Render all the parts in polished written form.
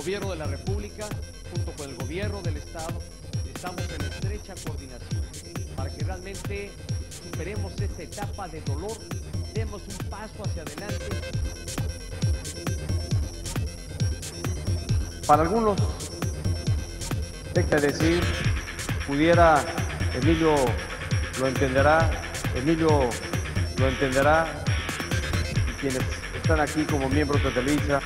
gobierno de la República, junto con el gobierno del Estado, estamos en estrecha coordinación para que realmente superemos esta etapa de dolor, demos un paso hacia adelante. Para algunos, déjame decir, pudiera, Emilio lo entenderá, y quienes están aquí como miembros de Televisa.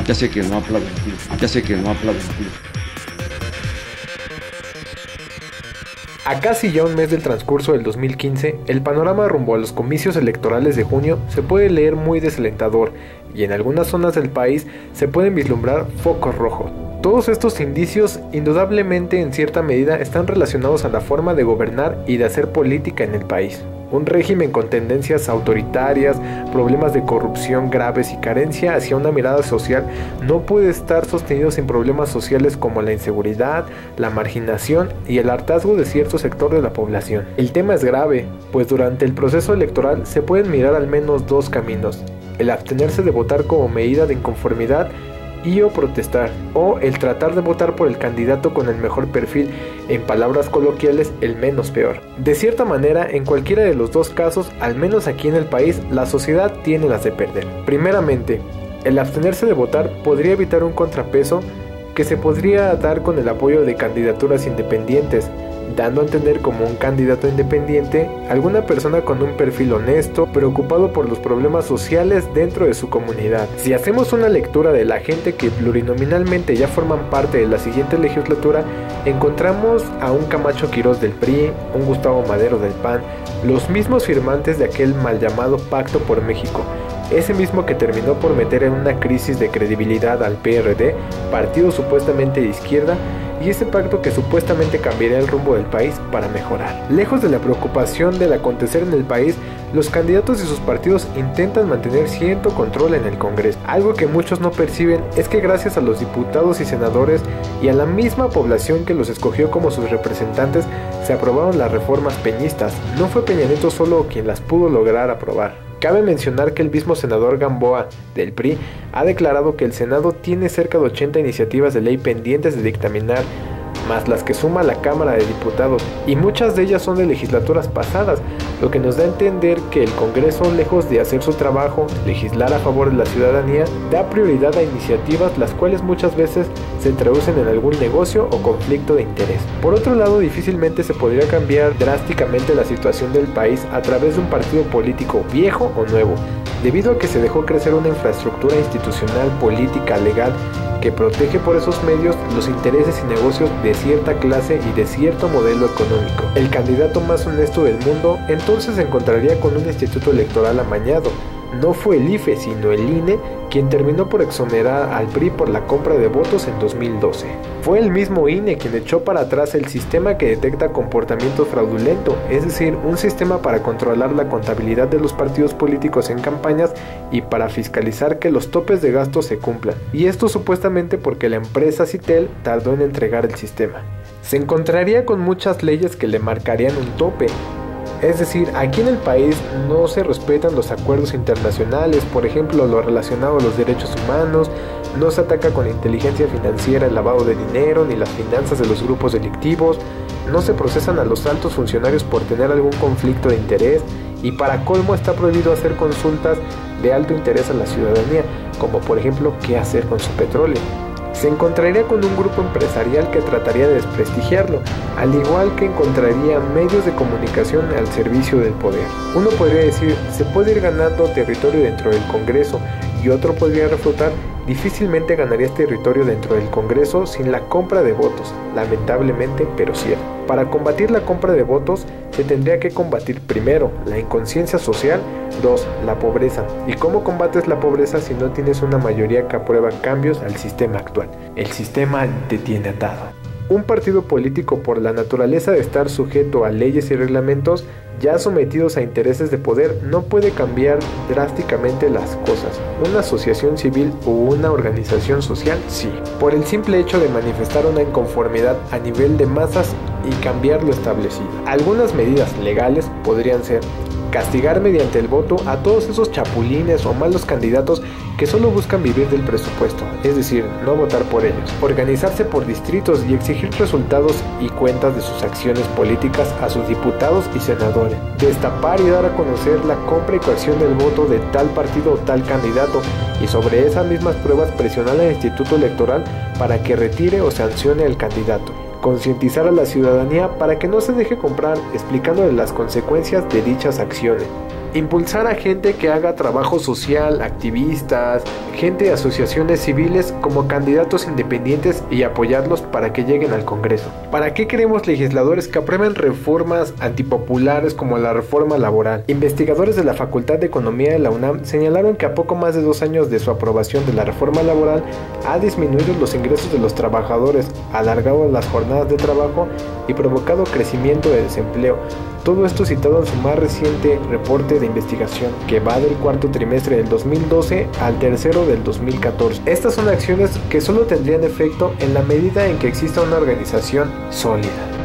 Ya sé que no aplauden, A casi ya un mes del transcurso del 2015, el panorama rumbo a los comicios electorales de junio se puede leer muy desalentador y en algunas zonas del país se pueden vislumbrar focos rojos. Todos estos indicios indudablemente en cierta medida están relacionados a la forma de gobernar y de hacer política en el país. Un régimen con tendencias autoritarias, problemas de corrupción graves y carencia hacia una mirada social no puede estar sostenido sin problemas sociales como la inseguridad, la marginación y el hartazgo de cierto sector de la población. El tema es grave, pues durante el proceso electoral se pueden mirar al menos dos caminos: el abstenerse de votar como medida de inconformidad y o protestar, o el tratar de votar por el candidato con el mejor perfil, en palabras coloquiales, el menos peor. De cierta manera, en cualquiera de los dos casos, al menos aquí en el país, la sociedad tiene las de perder. Primeramente, el abstenerse de votar podría evitar un contrapeso que se podría dar con el apoyo de candidaturas independientes, dando a entender como un candidato independiente alguna persona con un perfil honesto, preocupado por los problemas sociales dentro de su comunidad. Si hacemos una lectura de la gente que plurinominalmente ya forman parte de la siguiente legislatura, encontramos a un Camacho Quirós del PRI, un Gustavo Madero del PAN, los mismos firmantes de aquel mal llamado Pacto por México, ese mismo que terminó por meter en una crisis de credibilidad al PRD, partido supuestamente de izquierda, y ese pacto que supuestamente cambiaría el rumbo del país para mejorar. Lejos de la preocupación del acontecer en el país, los candidatos y sus partidos intentan mantener cierto control en el Congreso. Algo que muchos no perciben es que gracias a los diputados y senadores y a la misma población que los escogió como sus representantes, se aprobaron las reformas peñistas. No fue Peña Nieto solo quien las pudo lograr aprobar. Cabe mencionar que el mismo senador Gamboa, del PRI, ha declarado que el Senado tiene cerca de 80 iniciativas de ley pendientes de dictaminar, más las que suma la Cámara de Diputados, y muchas de ellas son de legislaturas pasadas, lo que nos da a entender que el Congreso, lejos de hacer su trabajo, legislar a favor de la ciudadanía, da prioridad a iniciativas las cuales muchas veces se traducen en algún negocio o conflicto de interés. Por otro lado, difícilmente se podría cambiar drásticamente la situación del país a través de un partido político viejo o nuevo, debido a que se dejó crecer una infraestructura institucional, política, legal, que protege por esos medios los intereses y negocios de cierta clase y de cierto modelo económico. El candidato más honesto del mundo entonces se encontraría con un instituto electoral amañado. No fue el IFE, sino el INE quien terminó por exonerar al PRI por la compra de votos en 2012. Fue el mismo INE quien echó para atrás el sistema que detecta comportamiento fraudulento, es decir, un sistema para controlar la contabilidad de los partidos políticos en campañas y para fiscalizar que los topes de gasto se cumplan. Y esto supuestamente porque la empresa Citel tardó en entregar el sistema. Se encontraría con muchas leyes que le marcarían un tope. Es decir, aquí en el país no se respetan los acuerdos internacionales, por ejemplo, lo relacionado a los derechos humanos, no se ataca con la inteligencia financiera el lavado de dinero ni las finanzas de los grupos delictivos, no se procesan a los altos funcionarios por tener algún conflicto de interés y para colmo está prohibido hacer consultas de alto interés a la ciudadanía, como por ejemplo qué hacer con su petróleo. Se encontraría con un grupo empresarial que trataría de desprestigiarlo, al igual que encontraría medios de comunicación al servicio del poder. Uno podría decir, se puede ir ganando territorio dentro del Congreso, y otro podría refutar, difícilmente ganarías territorio dentro del Congreso sin la compra de votos, lamentablemente, pero cierto. Para combatir la compra de votos, se tendría que combatir primero la inconsciencia social, 2. La pobreza. ¿Y cómo combates la pobreza si no tienes una mayoría que aprueba cambios al sistema actual? El sistema te tiene atado. Un partido político, por la naturaleza de estar sujeto a leyes y reglamentos ya sometidos a intereses de poder, no puede cambiar drásticamente las cosas. Una asociación civil o una organización social, sí, por el simple hecho de manifestar una inconformidad a nivel de masas y cambiar lo establecido. Algunas medidas legales podrían ser castigar mediante el voto a todos esos chapulines o malos candidatos que solo buscan vivir del presupuesto, es decir, no votar por ellos, organizarse por distritos y exigir resultados y cuentas de sus acciones políticas a sus diputados y senadores, destapar y dar a conocer la compra y coacción del voto de tal partido o tal candidato, y sobre esas mismas pruebas presionar al Instituto Electoral para que retire o sancione al candidato. Concientizar a la ciudadanía para que no se deje comprar, explicándole las consecuencias de dichas acciones. Impulsar a gente que haga trabajo social, activistas, gente de asociaciones civiles como candidatos independientes y apoyarlos para que lleguen al Congreso. ¿Para qué queremos legisladores que aprueben reformas antipopulares como la reforma laboral? Investigadores de la Facultad de Economía de la UNAM señalaron que a poco más de 2 años de su aprobación de la reforma laboral ha disminuido los ingresos de los trabajadores, alargado las jornadas de trabajo y provocado crecimiento de desempleo. Todo esto citado en su más reciente reporte de investigación, que va del cuarto trimestre del 2012 al tercero del 2014. Estas son acciones que solo tendrían efecto en la medida en que exista una organización sólida.